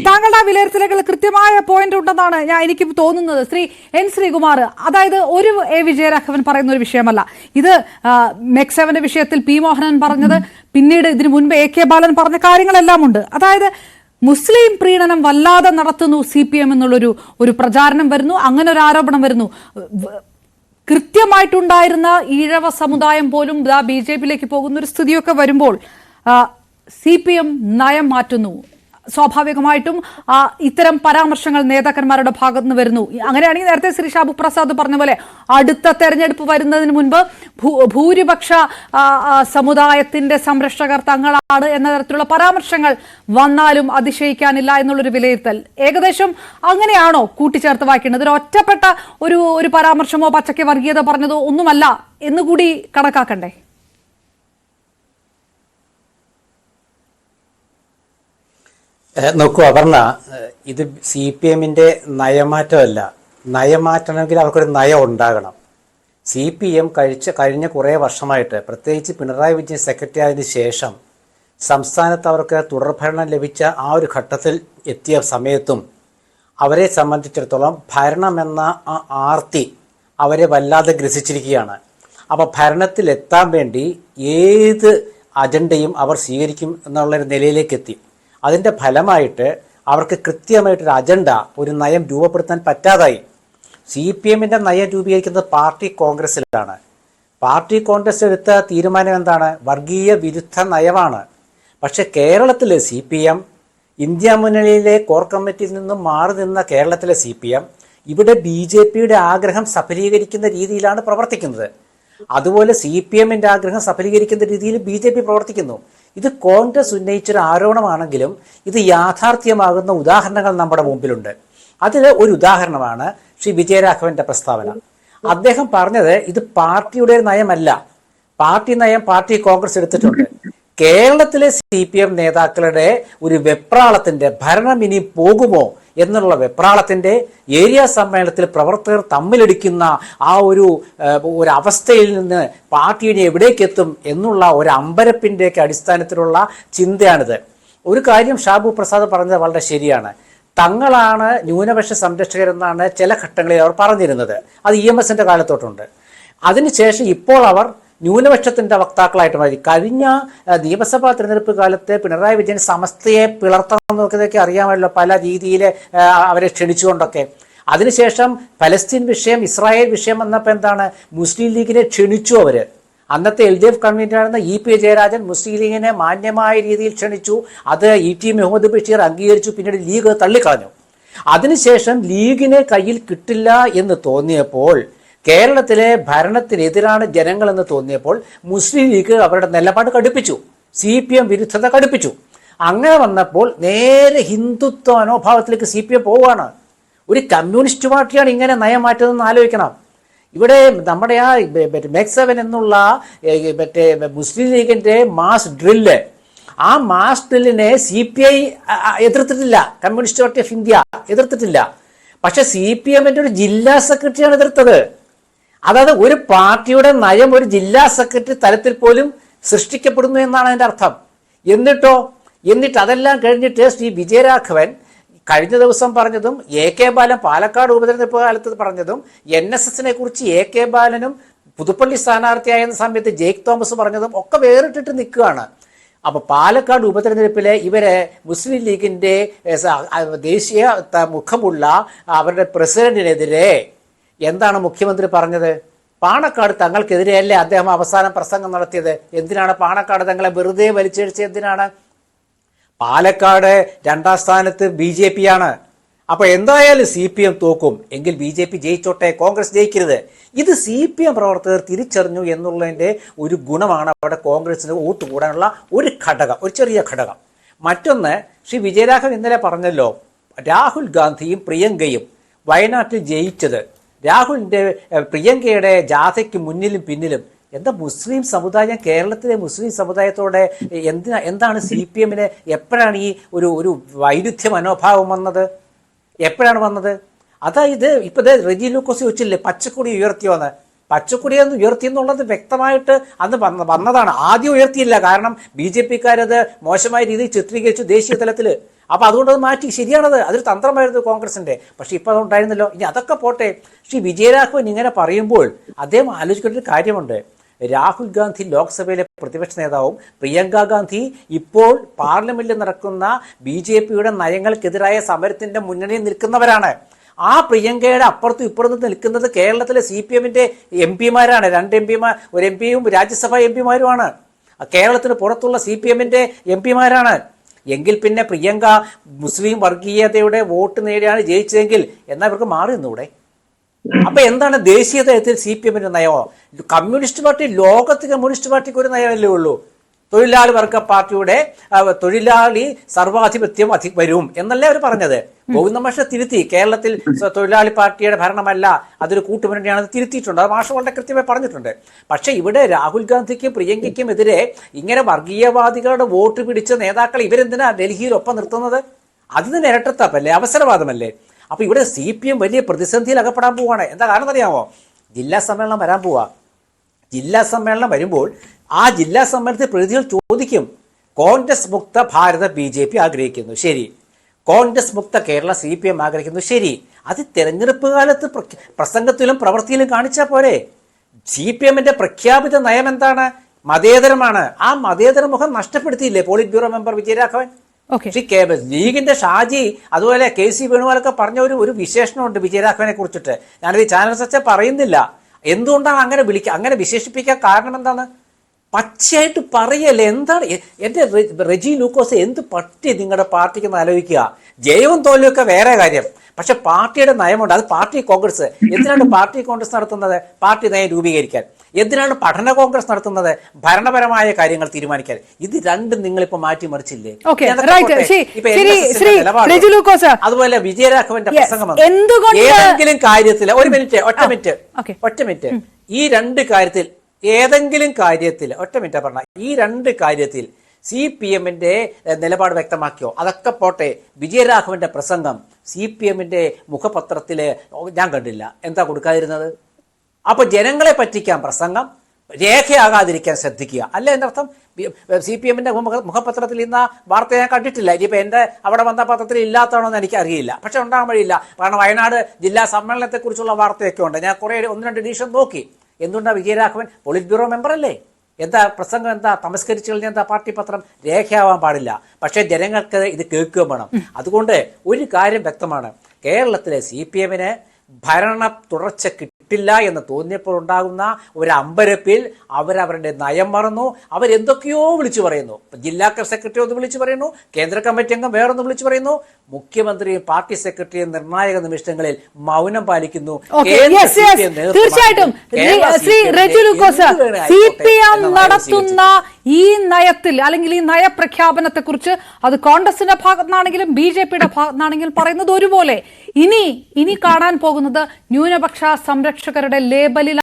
താങ്കളുടെ ആ വിലയിരുത്തലുകൾ കൃത്യമായ പോയിന്റ് ഉണ്ടെന്നാണ് എനിക്ക് തോന്നുന്നത്. ശ്രീകുമാർ, അതായത് ഒരു വിജയരാഘവൻ പറയുന്ന ഒരു വിഷയമല്ല ഇത്. മെക്സവന്റെ വിഷയത്തിൽ പി മോഹനൻ പറഞ്ഞത്, പിന്നീട് ഇതിനു മുൻപ് AK ബാലൻ പറഞ്ഞ കാര്യങ്ങളെല്ലാം ഉണ്ട്. അതായത് മുസ്ലിം പ്രീണനം വല്ലാതെ നടത്തുന്നു CPM എന്നുള്ളൊരു പ്രചാരണം വരുന്നു, അങ്ങനെ ഒരു ആരോപണം വരുന്നു. കൃത്യമായിട്ടുണ്ടായിരുന്ന ഈഴവ സമുദായം പോലും BJPയിലേക്ക് പോകുന്ന ഒരു സ്ഥിതിയൊക്കെ വരുമ്പോൾ CPM നയം മാറ്റുന്നു. സ്വാഭാവികമായിട്ടും ഇത്തരം പരാമർശങ്ങൾ നേതാക്കന്മാരുടെ ഭാഗത്ത് നിന്ന് വരുന്നു. അങ്ങനെയാണെങ്കിൽ നേരത്തെ ശ്രീ ഷാബു പ്രസാദ് പറഞ്ഞ പോലെ അടുത്ത തെരഞ്ഞെടുപ്പ് വരുന്നതിന് മുൻപ് ഭൂരിപക്ഷ സമുദായത്തിന്റെ സംരക്ഷകർ തങ്ങളാണ് എന്ന തരത്തിലുള്ള പരാമർശങ്ങൾ വന്നാലും അതിശയിക്കാനില്ല എന്നുള്ളൊരു വിലയിരുത്തൽ ഏകദേശം അങ്ങനെയാണോ കൂട്ടിച്ചേർത്ത് വായിക്കേണ്ടത്? ഒരു ഒറ്റപ്പെട്ട ഒരു പരാമർശമോ പച്ചയ്ക്ക് വർഗീയത പറഞ്ഞതോ ഒന്നുമല്ല എന്നുകൂടി കണക്കാക്കണ്ടേ? നോക്കൂ അപർണ, ഇത് CPMന്റെ നയമാറ്റമല്ല. നയമാറ്റണമെങ്കിൽ അവർക്കൊരു നയം ഉണ്ടാകണം. CPM കഴിഞ്ഞ കുറേ വർഷമായിട്ട്, പ്രത്യേകിച്ച് പിണറായി വിജയൻ സെക്രട്ടറി ആയതിനു ശേഷം സംസ്ഥാനത്ത് അവർക്ക് തുടർഭരണം ലഭിച്ച ആ ഒരു ഘട്ടത്തിൽ എത്തിയ സമയത്തും അവരെ സംബന്ധിച്ചിടത്തോളം ഭരണമെന്ന ആ ആർത്തി അവരെ വല്ലാതെ ഗ്രസിച്ചിരിക്കുകയാണ്. അപ്പോൾ ഭരണത്തിലെത്താൻ വേണ്ടി ഏത് അജണ്ടയും അവർ സ്വീകരിക്കും എന്നുള്ളൊരു നിലയിലേക്ക് എത്തി. അതിൻ്റെ ഫലമായിട്ട് അവർക്ക് കൃത്യമായിട്ടൊരു അജണ്ട, ഒരു നയം രൂപപ്പെടുത്താൻ പറ്റാതായി. CPMന്റെ നയം രൂപീകരിക്കുന്നത് പാർട്ടി കോൺഗ്രസ്സിലാണ്. പാർട്ടി കോൺഗ്രസ് എടുത്ത തീരുമാനം എന്താണ്? വർഗീയ വിരുദ്ധ നയമാണ്. പക്ഷെ കേരളത്തിലെ CPM, ഇന്ത്യ മുന്നണിയിലെ കോർ കമ്മിറ്റിയിൽ നിന്നും മാറി നിന്ന കേരളത്തിലെ CPM ഇവിടെ BJPയുടെ ആഗ്രഹം സഫലീകരിക്കുന്ന രീതിയിലാണ് പ്രവർത്തിക്കുന്നത്. അതുപോലെ CPMന്റെ ആഗ്രഹം സഫലീകരിക്കുന്ന രീതിയിൽ BJP പ്രവർത്തിക്കുന്നു. ഇത് കോൺഗ്രസ് ഉന്നയിച്ചൊരു ആരോപണമാണെങ്കിലും ഇത് യാഥാർത്ഥ്യമാകുന്ന ഉദാഹരണങ്ങൾ നമ്മുടെ മുമ്പിലുണ്ട്. അതിൽ ഒരു ഉദാഹരണമാണ് ശ്രീ വിജയരാഘവന്റെ പ്രസ്താവന. അദ്ദേഹം പറഞ്ഞത് ഇത് പാർട്ടിയുടെ നയമല്ല, പാർട്ടി നയം പാർട്ടി കോൺഗ്രസ് എടുത്തിട്ടുണ്ട്. കേരളത്തിലെ CPM നേതാക്കളുടെ ഒരു വെപ്രാളത്തിന്റെ, ഭരണം ഇനി പോകുമോ എന്നുള്ള വെപ്രാളത്തിന്റെ, ഏരിയ സമ്മേളനത്തിൽ പ്രവർത്തകർ തമ്മിലടിക്കുന്ന ആ ഒരു അവസ്ഥയിൽ നിന്ന് പാർട്ടിയെ എവിടേക്കെത്തും എന്നുള്ള ഒരു അമ്പരപ്പിൻ്റെയൊക്കെ അടിസ്ഥാനത്തിലുള്ള ചിന്തയാണിത്. ഒരു കാര്യം ഷാബു പ്രസാദ് പറഞ്ഞത് വളരെ ശരിയാണ്. തങ്ങളാണ് ന്യൂനപക്ഷ സംരക്ഷകരെന്നാണ് ചില ഘട്ടങ്ങളിൽ അവർ പറഞ്ഞിരുന്നത്. അത് EMSന്റെ കാലത്തോട്ടുണ്ട്. അതിനുശേഷം ഇപ്പോൾ അവർ ന്യൂനപക്ഷത്തിന്റെ വക്താക്കളായിട്ട് മാറി. കഴിഞ്ഞ നിയമസഭാ തിരഞ്ഞെടുപ്പ് കാലത്ത് പിണറായി വിജയൻ സമസ്തയെ പിളർത്തണം നോക്കിയതൊക്കെ അറിയാമല്ലോ, പല രീതിയിൽ അവരെ ക്ഷണിച്ചുകൊണ്ടൊക്കെ. അതിനുശേഷം പലസ്തീൻ വിഷയം, ഇസ്രായേൽ വിഷയം വന്നപ്പോൾ എന്താണ്, മുസ്ലിം ലീഗിനെ ക്ഷണിച്ചു. അവര് അന്നത്തെ LDF കൺവീനറായിരുന്ന EP ജയരാജൻ മുസ്ലിം ലീഗിനെ മാന്യമായ രീതിയിൽ ക്ഷണിച്ചു. അത് ET മുഹമ്മദ് ബഷീർ അംഗീകരിച്ചു. പിന്നീട് ലീഗ് തള്ളിക്കളഞ്ഞു. അതിനുശേഷം ലീഗിനെ കയ്യിൽ കിട്ടില്ല എന്ന് തോന്നിയപ്പോൾ, കേരളത്തിലെ ഭരണത്തിനെതിരാണ് ജനങ്ങളെന്ന് തോന്നിയപ്പോൾ മുസ്ലിം ലീഗ് അവരുടെ നിലപാട് കടുപ്പിച്ചു, CPM വിരുദ്ധത കടുപ്പിച്ചു. അങ്ങനെ വന്നപ്പോൾ നേരെ ഹിന്ദുത്വ മനോഭാവത്തിലേക്ക് CPM പോവുകയാണ്. ഒരു കമ്മ്യൂണിസ്റ്റ് പാർട്ടിയാണ് ഇങ്ങനെ നയം മാറ്റുന്നതെന്ന് ആലോചിക്കണം. ഇവിടെ നമ്മുടെ ആ മെക്സവൻ എന്നുള്ള മറ്റേ മുസ്ലിം ലീഗിന്റെ മാസ് ഡ്രില്ല്, ആ മാസ് ഡ്രില്ലിനെ CPI എതിർത്തിട്ടില്ല, കമ്മ്യൂണിസ്റ്റ് പാർട്ടി ഓഫ് ഇന്ത്യ എതിർത്തിട്ടില്ല. പക്ഷെ CPMന്റെ ഒരു ജില്ലാ സെക്രട്ടറിയാണ് എതിർത്തത്. അതായത് ഒരു പാർട്ടിയുടെ നയം ഒരു ജില്ലാ സെക്രട്ടറി തലത്തിൽ പോലും സൃഷ്ടിക്കപ്പെടുന്നു എന്നാണ് അതിൻ്റെ അർത്ഥം. എന്നിട്ട് അതെല്ലാം കഴിഞ്ഞിട്ട് ശ്രീ വിജയരാഘവൻ കഴിഞ്ഞ ദിവസം പറഞ്ഞതും AK ബാലൻ പാലക്കാട് ഉപതെരഞ്ഞെടുപ്പ് കാലത്ത് പറഞ്ഞതും NSSനെ കുറിച്ച് AK ബാലനും പുതുപ്പള്ളി സ്ഥാനാർത്ഥിയായിരുന്ന സമയത്ത് ജേക്ക് തോമസ് പറഞ്ഞതും ഒക്കെ വേറിട്ടിട്ട് നിൽക്കുകയാണ്. അപ്പോൾ പാലക്കാട് ഉപതെരഞ്ഞെടുപ്പിലെ ഇവരെ മുസ്ലിം ലീഗിൻ്റെ ദേശീയ മുഖമുള്ള അവരുടെ പ്രസിഡന്റിനെതിരെ എന്താണ് മുഖ്യമന്ത്രി പറഞ്ഞത്? പാണക്കാട് തങ്ങൾക്കെതിരെയല്ലേ അദ്ദേഹം അവസാനം പ്രസംഗം നടത്തിയത്? എന്തിനാണ് പാണക്കാട് തങ്ങളെ വെറുതെ വലിച്ചഴിച്ചത്? എന്തിനാണ്? പാലക്കാട് 2ാം സ്ഥാനത്ത് BJP ആണ്. അപ്പോൾ എന്തായാലും CPM തോക്കും, എങ്കിൽ BJP ജയിച്ചോട്ടെ, കോൺഗ്രസ് ജയിക്കരുത്. ഇത് CPM പ്രവർത്തകർ തിരിച്ചറിഞ്ഞു എന്നുള്ളതിൻ്റെ ഒരു ഗുണമാണ് അവിടെ കോൺഗ്രസിന് വോട്ട് കൂടാനുള്ള ഒരു ഘടകം, ഒരു ചെറിയ ഘടകം. മറ്റൊന്ന്, ശ്രീ വിജയരാഘവൻ ഇന്നലെ പറഞ്ഞല്ലോ, രാഹുൽ ഗാന്ധിയും പ്രിയങ്കയും വയനാട്ടിൽ ജയിച്ചത് പ്രിയങ്കയുടെ ജാഥയ്ക്ക് മുന്നിലും പിന്നിലും എന്താ മുസ്ലിം സമുദായം, കേരളത്തിലെ മുസ്ലിം സമുദായത്തോടെ എന്താണ് CPMന് എപ്പോഴാണ് ഈ ഒരു വൈരുദ്ധ്യ മനോഭാവം വന്നത്? എപ്പോഴാണ് വന്നത്? അതായത് ഇപ്പോൾ റെജി ലൂക്കോസ് വെച്ചില്ലേ പച്ചക്കൊടി ഉയർത്തിയോന്ന്? പച്ചക്കൊടിയെന്ന് ഉയർത്തി എന്നുള്ളത് വ്യക്തമായിട്ട് അന്ന് വന്നതാണ്. ആദ്യം ഉയർത്തിയില്ല, കാരണം BJP-ക്കാരത് മോശമായ രീതിയിൽ ചിത്രീകരിച്ചു ദേശീയ തലത്തിൽ. അപ്പൊ അതുകൊണ്ട് അത് മാറ്റി. ശരിയാണത്, അതൊരു തന്ത്രമായിരുന്നു കോൺഗ്രസിന്റെ. പക്ഷെ ഇപ്പൊ അതുണ്ടായിരുന്നല്ലോ. ഇനി അതൊക്കെ പോട്ടെ. ശ്രീ വിജയരാഘവൻ ഇങ്ങനെ പറയുമ്പോൾ അദ്ദേഹം ആലോചിക്കേണ്ട ഒരു കാര്യമുണ്ട്. രാഹുൽ ഗാന്ധി ലോക്സഭയിലെ പ്രതിപക്ഷ നേതാവും പ്രിയങ്ക ഗാന്ധി ഇപ്പോൾ പാർലമെന്റിൽ നടക്കുന്ന BJP-യുടെ നയങ്ങൾക്കെതിരായ സമരത്തിന്റെ മുന്നണിയിൽ നിൽക്കുന്നവരാണ്. ആ പ്രിയങ്കയുടെ അപ്പുറത്തും ഇപ്പുറത്തും നിൽക്കുന്നത് കേരളത്തിലെ CPM-ന്റെ MP-മാരാണ്. 2 MP-മാർ, ഒരു MP-യും രാജ്യസഭാ MP-മാരുമാണ്. കേരളത്തിന് പുറത്തുള്ള CPM-ന്റെ MP-മാരാണ്. എങ്കിൽ പിന്നെ പ്രിയങ്ക മുസ്ലിം വർഗീയതയുടെ വോട്ട് നേടിയാണ് ജയിച്ചതെങ്കിൽ എന്നാൽ ഇവർക്ക് മാറി നിന്നൂടെ? അപ്പൊ എന്താണ് ദേശീയ തലത്തിൽ CPM-ന്റെ നയമോ? കമ്മ്യൂണിസ്റ്റ് പാർട്ടി, ലോകത്ത് കമ്മ്യൂണിസ്റ്റ് പാർട്ടിക്ക് ഒരു നയമല്ലേ ഉള്ളൂ. തൊഴിലാളി വർഗ പാർട്ടിയുടെ തൊഴിലാളി സർവാധിപത്യം വരും എന്നല്ലേ അവർ പറഞ്ഞത്. ഗോവിന്ദ മാഷ് തിരുത്തി. കേരളത്തിൽ തൊഴിലാളി പാർട്ടിയുടെ ഭരണമല്ല, അതൊരു കൂട്ടുമുന്നണിയാണ്, തിരുത്തിയിട്ടുണ്ട്. അത് മാഷ് വളരെ കൃത്യമായി പറഞ്ഞിട്ടുണ്ട്. പക്ഷെ ഇവിടെ രാഹുൽ ഗാന്ധിക്കും പ്രിയങ്കയ്ക്കും എതിരെ ഇങ്ങനെ വർഗീയവാദികളുടെ വോട്ട് പിടിച്ച നേതാക്കൾ ഇവരെന്തിനാ ഡൽഹിയിൽ ഒപ്പം നിർത്തുന്നത്? അതിന് ഇരട്ടത്താപ്പല്ലേ, അവസരവാദമല്ലേ? അപ്പൊ ഇവിടെ CPM വലിയ പ്രതിസന്ധിയിൽ അകപ്പെടാൻ പോവാണ്. എന്താ കാരണം അറിയാമോ? ജില്ലാ സമ്മേളനം വരാൻ പോവാ. ജില്ലാ സമ്മേളനം വരുമ്പോൾ ആ ജില്ലാ സമ്മേളനത്തിൽ പ്രതിനിധികൾ ചോദിക്കും, കോൺഗ്രസ് മുക്ത ഭാരത BJP ആഗ്രഹിക്കുന്നു, ശരി. കോൺഗ്രസ് മുക്ത കേരള CPM ആഗ്രഹിക്കുന്നു, ശരി. അത് തെരഞ്ഞെടുപ്പ് കാലത്ത് പ്രസംഗത്തിലും പ്രവൃത്തിയിലും കാണിച്ചാൽ പോരെ? CPM-ന്റെ പ്രഖ്യാപിത നയം എന്താണ്? മതേതരമാണ്. ആ മതേതര മുഖം നഷ്ടപ്പെടുത്തിയില്ലേ പോളിറ്റ് ബ്യൂറോ മെമ്പർ വിജയരാഘവൻ? ലീഗിന്റെ ഷാജി, അതുപോലെ KC വേണുഗോപാലൊക്കെ പറഞ്ഞ ഒരു വിശേഷണമുണ്ട് വിജയരാഘവനെ കുറിച്ചിട്ട്. ഞാനത് ഈ ചാനൽ ചർച്ച പറയുന്നില്ല. എന്തുകൊണ്ടാണ് അങ്ങനെ വിശേഷിപ്പിക്കാൻ കാരണം എന്താണ്? പച്ചയായിട്ട് പറയല്ലേ. എന്താണ് എന്റെ റെജി ലൂക്കോസ്, എന്ത് പറ്റി നിങ്ങളുടെ പാർട്ടിക്ക് ആലോചിക്കുക. ജയവും തോൽവിയൊക്കെ വേറെ കാര്യം, പക്ഷെ പാർട്ടിയുടെ നയമുണ്ട്. അത് പാർട്ടി കോൺഗ്രസ്. എന്തിനാണ് പാർട്ടി കോൺഗ്രസ് നടത്തുന്നത്? പാർട്ടി നയം രൂപീകരിക്കാൻ. എന്തിനാണ് പഠന കോൺഗ്രസ് നടത്തുന്നത്? ഭരണപരമായ കാര്യങ്ങൾ തീരുമാനിക്കാൻ. ഇത് രണ്ടും നിങ്ങളിപ്പോ മാറ്റിമറിച്ചില്ലേ? അതുപോലെ വിജയരാഘവന്റെ പ്രസംഗം ഏതെങ്കിലും കാര്യത്തിൽ ഒറ്റ മിനിറ്റ് ഈ രണ്ട് കാര്യത്തിൽ ഏതെങ്കിലും കാര്യത്തിൽ ഈ രണ്ട് കാര്യത്തിൽ CPM-ന്റെ നിലപാട് വ്യക്തമാക്കിയോ? അതൊക്കെ പോട്ടെ. വിജയരാഘവന്റെ പ്രസംഗം CPM-ന്റെ മുഖപത്രത്തില് ഞാൻ കണ്ടില്ല. എന്താ കൊടുക്കാതിരുന്നത്? അപ്പൊ ജനങ്ങളെ പറ്റിക്കാൻ പ്രസംഗം, രേഖയാകാതിരിക്കാൻ ശ്രദ്ധിക്കുക അല്ല എന്നർത്ഥം. CPM-ന്റെ മുഖപത്രത്തിൽ ഇന്ന വാർത്ത ഞാൻ കണ്ടിട്ടില്ല. ഇനിയിപ്പോൾ എൻ്റെ അവിടെ വന്ന പത്രത്തിൽ ഇല്ലാത്തതാണോ എന്ന് എനിക്കറിയില്ല. പക്ഷെ ഉണ്ടാകാൻ വഴിയില്ല. കാരണം വയനാട് ജില്ലാ സമ്മേളനത്തെക്കുറിച്ചുള്ള വാർത്തയൊക്കെ ഉണ്ട്. ഞാൻ കുറേ 1-2 എഡിഷൻ നോക്കി. എന്തുകൊണ്ടാണ് വിജയരാഘവൻ പോളിറ്റ് ബ്യൂറോ മെമ്പർ അല്ലേ? എന്താ പ്രസംഗം, എന്താ തമസ്കരിച്ചു കഴിഞ്ഞാൽ എന്താ പാർട്ടി പത്രം രേഖയാവാൻ പാടില്ല. പക്ഷേ ജനങ്ങൾക്ക് ഇത് കേൾക്കുകയും വേണം. അതുകൊണ്ട് ഒരു കാര്യം വ്യക്തമാണ്, കേരളത്തിലെ CPM-ന് ഭരണ തുടർച്ച കിട്ടില്ല എന്ന് തോന്നിയപ്പോൾ ഉണ്ടാകുന്ന ഒരു അമ്പരപ്പിൽ അവരവരുടെ നയം മറന്നു. അവരെന്തൊക്കെയോ വിളിച്ചു പറയുന്നു. ജില്ലാ സെക്രട്ടറി ഒന്ന് വിളിച്ചു പറയുന്നു, കേന്ദ്ര കമ്മിറ്റി അംഗം വേറൊന്ന് വിളിച്ചു പറയുന്നു, മുഖ്യമന്ത്രിയും പാർട്ടി സെക്രട്ടറിയും നിർണായക നിമിഷങ്ങളിൽ മൗനം പാലിക്കുന്നു. തീർച്ചയായിട്ടും ശ്രീ റെജി ലൂക്കോസ്, CPM നടത്തുന്ന ഈ നയത്തിൽ അല്ലെങ്കിൽ ഈ നയപ്രഖ്യാപനത്തെ കുറിച്ച് അത് കോൺഗ്രസിന്റെ ഭാഗത്തുനിന്നാണെങ്കിലും BJP-യുടെ ഭാഗത്തുനിന്നാണെങ്കിലും പറയുന്നത് ഒരുപോലെ. ഇനി കാണാൻ പോകുന്നത് ന്യൂനപക്ഷ സംരക്ഷകരുടെ ലേബലിൽ